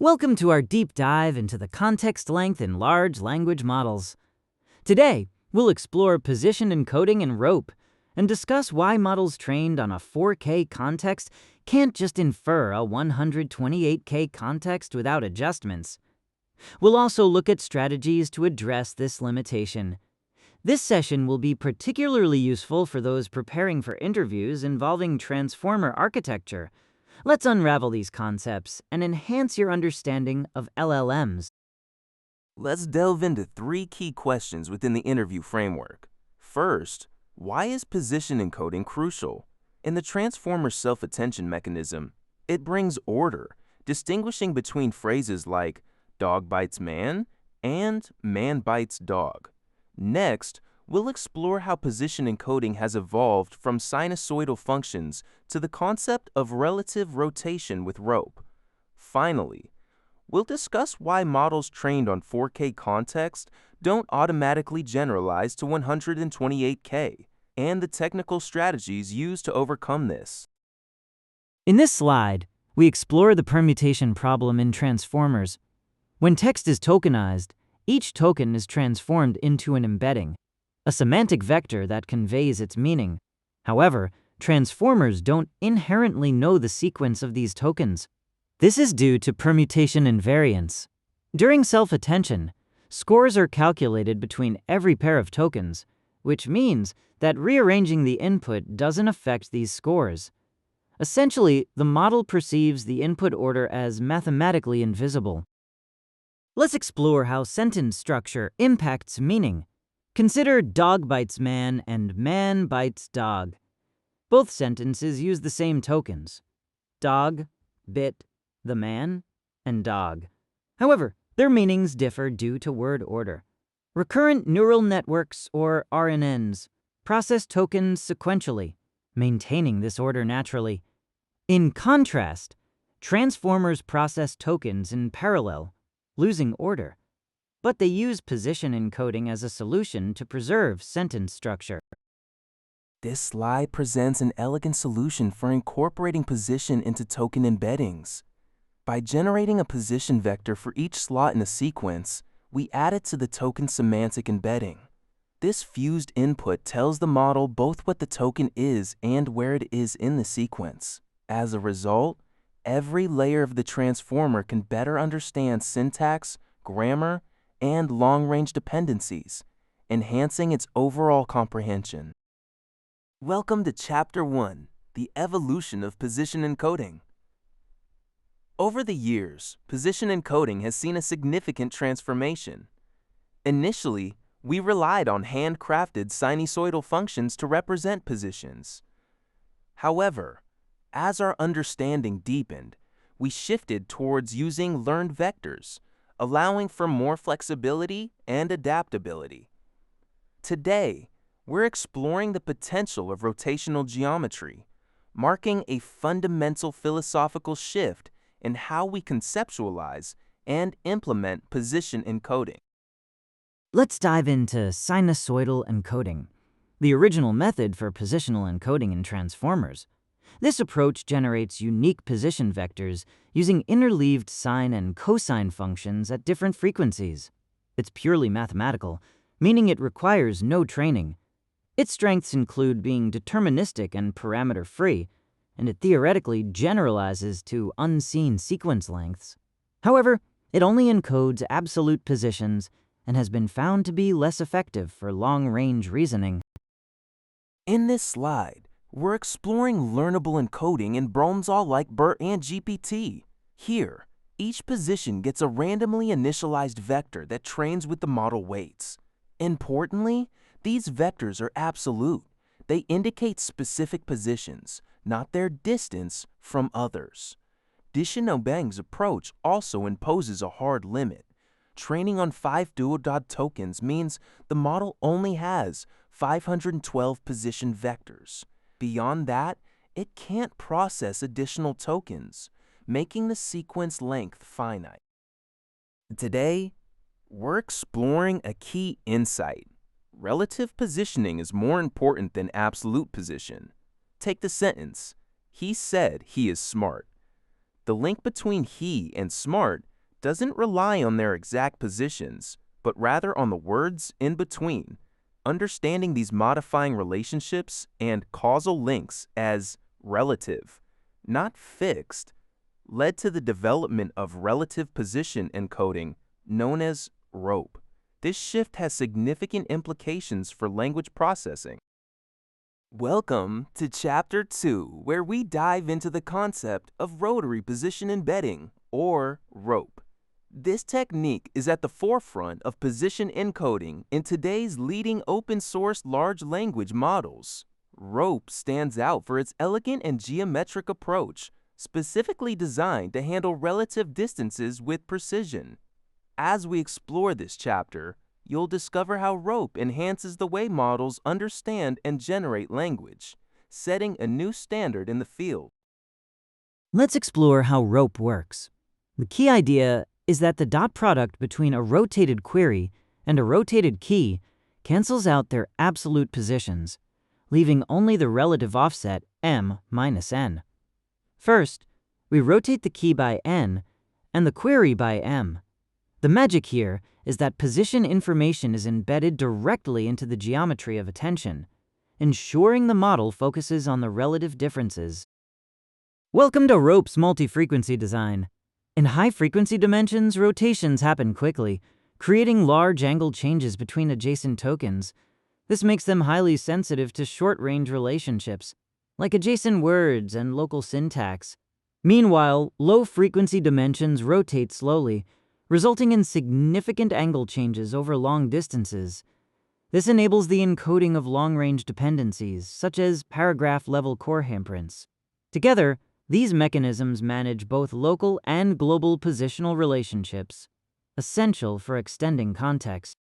Welcome to our deep dive into the context length in large language models. Today, we'll explore position encoding in rope and discuss why models trained on a 4K context can't just infer a 128K context without adjustments. We'll also look at strategies to address this limitation. This session will be particularly useful for those preparing for interviews involving transformer architecture. Let's unravel these concepts and enhance your understanding of LLMs. Let's delve into three key questions within the interview framework. First, why is position encoding crucial? In the transformer self-attention mechanism, it brings order, distinguishing between phrases like dog bites man and man bites dog. Next, we'll explore how position encoding has evolved from sinusoidal functions to the concept of relative rotation with rope. Finally, we'll discuss why models trained on 4K context don't automatically generalize to 128K and the technical strategies used to overcome this. In this slide, we explore the permutation problem in transformers. When text is tokenized, each token is transformed into an embedding, a semantic vector that conveys its meaning. However, transformers don't inherently know the sequence of these tokens. This is due to permutation invariance. During self-attention, scores are calculated between every pair of tokens, which means that rearranging the input doesn't affect these scores. Essentially, the model perceives the input order as mathematically invisible. Let's explore how sentence structure impacts meaning. Consider dog bites man and man bites dog. Both sentences use the same tokens: dog, bit, the man, and dog. However, their meanings differ due to word order. Recurrent neural networks, or RNNs, process tokens sequentially, maintaining this order naturally. In contrast, transformers process tokens in parallel, losing order, but they use position encoding as a solution to preserve sentence structure. This slide presents an elegant solution for incorporating position into token embeddings. By generating a position vector for each slot in a sequence, we add it to the token semantic embedding. This fused input tells the model both what the token is and where it is in the sequence. As a result, every layer of the transformer can better understand syntax, grammar, and long-range dependencies, enhancing its overall comprehension. Welcome to Chapter 1, the evolution of position encoding. Over the years, position encoding has seen a significant transformation. Initially, we relied on handcrafted sinusoidal functions to represent positions. However, as our understanding deepened, we shifted towards using learned vectors, allowing for more flexibility and adaptability. Today, we're exploring the potential of rotational geometry, marking a fundamental philosophical shift in how we conceptualize and implement position encoding. Let's dive into sinusoidal encoding, the original method for positional encoding in transformers. This approach generates unique position vectors using interleaved sine and cosine functions at different frequencies. It's purely mathematical, meaning it requires no training. Its strengths include being deterministic and parameter-free, and it theoretically generalizes to unseen sequence lengths. However, it only encodes absolute positions and has been found to be less effective for long-range reasoning. In this slide, we're exploring learnable encoding in Bromsall like BERT and GPT. Here, each position gets a randomly initialized vector that trains with the model weights. Importantly, these vectors are absolute. They indicate specific positions, not their distance from others. Dichinobeng's approach also imposes a hard limit. Training on 5 duodot tokens means the model only has 512 position vectors. Beyond that, it can't process additional tokens, making the sequence length finite. Today, we're exploring a key insight. Relative positioning is more important than absolute position. Take the sentence, "He said he is smart." The link between he and smart doesn't rely on their exact positions, but rather on the words in between. Understanding these modifying relationships and causal links as relative, not fixed, led to the development of relative position encoding, known as rope. This shift has significant implications for language processing. Welcome to Chapter 2, where we dive into the concept of rotary position embedding, or rope. This technique is at the forefront of position encoding in today's leading open-source large language models. Rope stands out for its elegant and geometric approach, specifically designed to handle relative distances with precision. As we explore this chapter, you'll discover how rope enhances the way models understand and generate language, setting a new standard in the field. Let's explore how rope works. The key idea is that the dot product between a rotated query and a rotated key cancels out their absolute positions, leaving only the relative offset m minus n. First, we rotate the key by n and the query by m. The magic here is that position information is embedded directly into the geometry of attention, ensuring the model focuses on the relative differences. Welcome to rope's multi-frequency design. In high-frequency dimensions, rotations happen quickly, creating large angle changes between adjacent tokens. This makes them highly sensitive to short-range relationships, like adjacent words and local syntax. Meanwhile, low-frequency dimensions rotate slowly, resulting in significant angle changes over long distances. This enables the encoding of long-range dependencies, such as paragraph-level core handprints. Together, these mechanisms manage both local and global positional relationships, essential for extending context.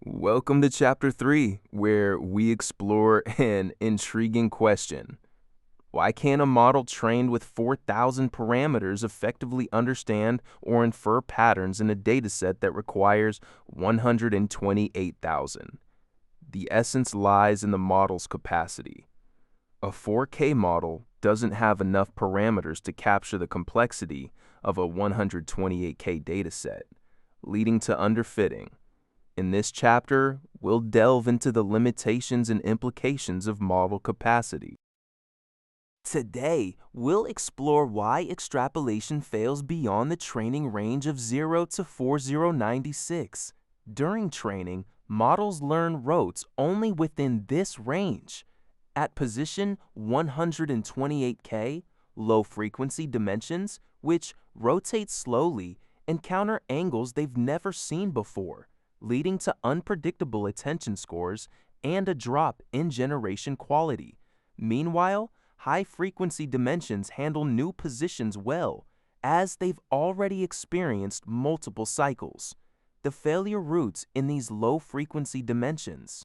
Welcome to Chapter 3, where we explore an intriguing question. Why can't a model trained with 4,000 parameters effectively understand or infer patterns in a dataset that requires 128,000? The essence lies in the model's capacity. A 4K model doesn't have enough parameters to capture the complexity of a 128K dataset, leading to underfitting. In this chapter, we'll delve into the limitations and implications of model capacity. Today, we'll explore why extrapolation fails beyond the training range of 0 to 4096. During training, models learn rotes only within this range. At position 128K, low-frequency dimensions, which rotate slowly, encounter angles they've never seen before, leading to unpredictable attention scores and a drop in generation quality. Meanwhile, high-frequency dimensions handle new positions well, as they've already experienced multiple cycles. The failure roots in these low-frequency dimensions.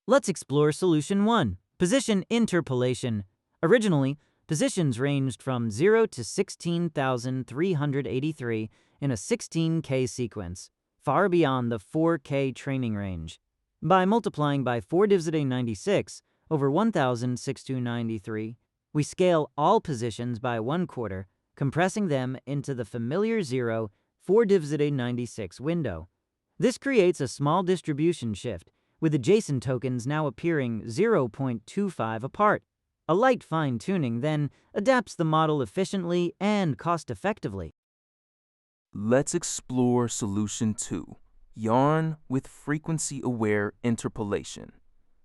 Let's explore Solution 1, Position Interpolation. Originally, positions ranged from 0 to 16,383 in a 16K sequence, far beyond the 4K training range. By multiplying by 4^96 over 1,06293, we scale all positions by 1/4, compressing them into the familiar 0 4^96 window. This creates a small distribution shift, with adjacent tokens now appearing 0.25 apart. A light fine-tuning then adapts the model efficiently and cost-effectively. Let's explore Solution 2, Yarn with Frequency-Aware Interpolation.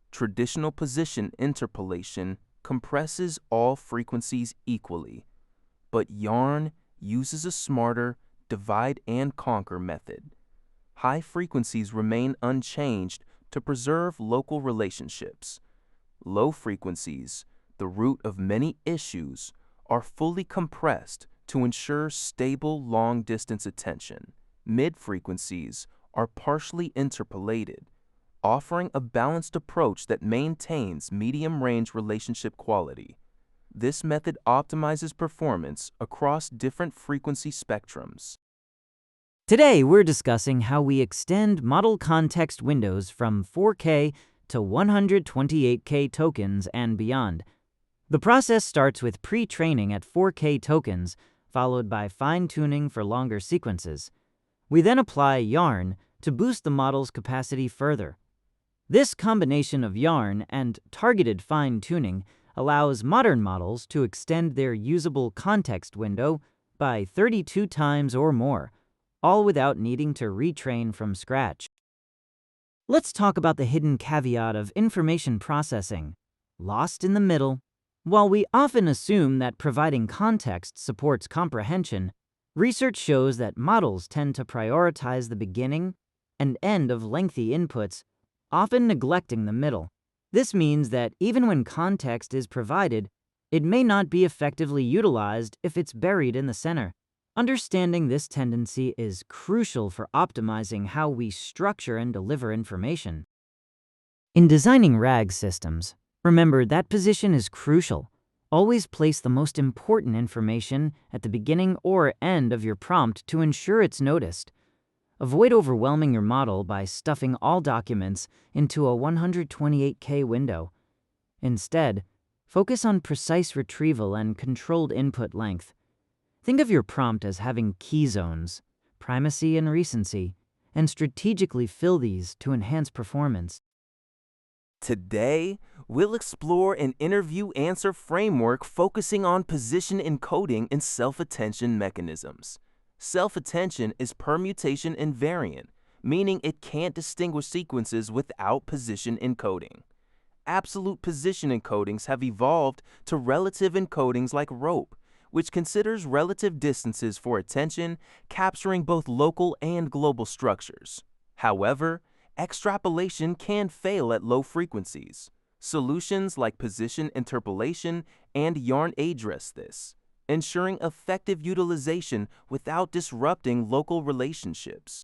Traditional position interpolation compresses all frequencies equally, but Yarn uses a smarter divide-and-conquer method. High frequencies remain unchanged to preserve local relationships. Low frequencies, the root of many issues, are fully compressed to ensure stable long-distance attention. Mid-frequencies are partially interpolated, offering a balanced approach that maintains medium-range relationship quality. This method optimizes performance across different frequency spectrums. Today, we're discussing how we extend model context windows from 4K to 128K tokens and beyond. The process starts with pre-training at 4K tokens, followed by fine-tuning for longer sequences. We then apply yarn to boost the model's capacity further. This combination of yarn and targeted fine-tuning allows modern models to extend their usable context window by 32 times or more, all without needing to retrain from scratch. Let's talk about the hidden caveat of information processing, lost in the middle. While we often assume that providing context supports comprehension, research shows that models tend to prioritize the beginning and end of lengthy inputs, often neglecting the middle. This means that even when context is provided, it may not be effectively utilized if it's buried in the center. Understanding this tendency is crucial for optimizing how we structure and deliver information. In designing RAG systems, remember that position is crucial. Always place the most important information at the beginning or end of your prompt to ensure it's noticed. Avoid overwhelming your model by stuffing all documents into a 128K window. Instead, focus on precise retrieval and controlled input length. Think of your prompt as having key zones, primacy and recency, and strategically fill these to enhance performance. Today, we'll explore an interview-answer framework focusing on position encoding and self-attention mechanisms. Self-attention is permutation invariant, meaning it can't distinguish sequences without position encoding. Absolute position encodings have evolved to relative encodings like rope, which considers relative distances for attention, capturing both local and global structures. However, extrapolation can fail at low frequencies. Solutions like position interpolation and yarn address this, ensuring effective utilization without disrupting local relationships.